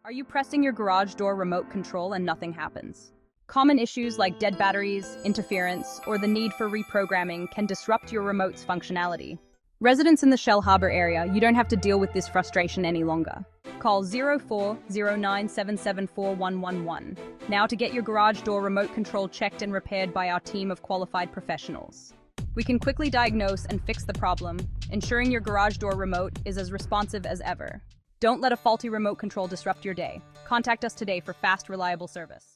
Are you pressing your garage door remote control and nothing happens? Common issues like dead batteries, interference, or the need for reprogramming can disrupt your remote's functionality. Residents in the Shellharbour area, you don't have to deal with this frustration any longer. Call 0409774111 now to get your garage door remote control checked and repaired by our team of qualified professionals. We can quickly diagnose and fix the problem, ensuring your garage door remote is as responsive as ever. Don't let a faulty remote control disrupt your day. Contact us today for fast, reliable service.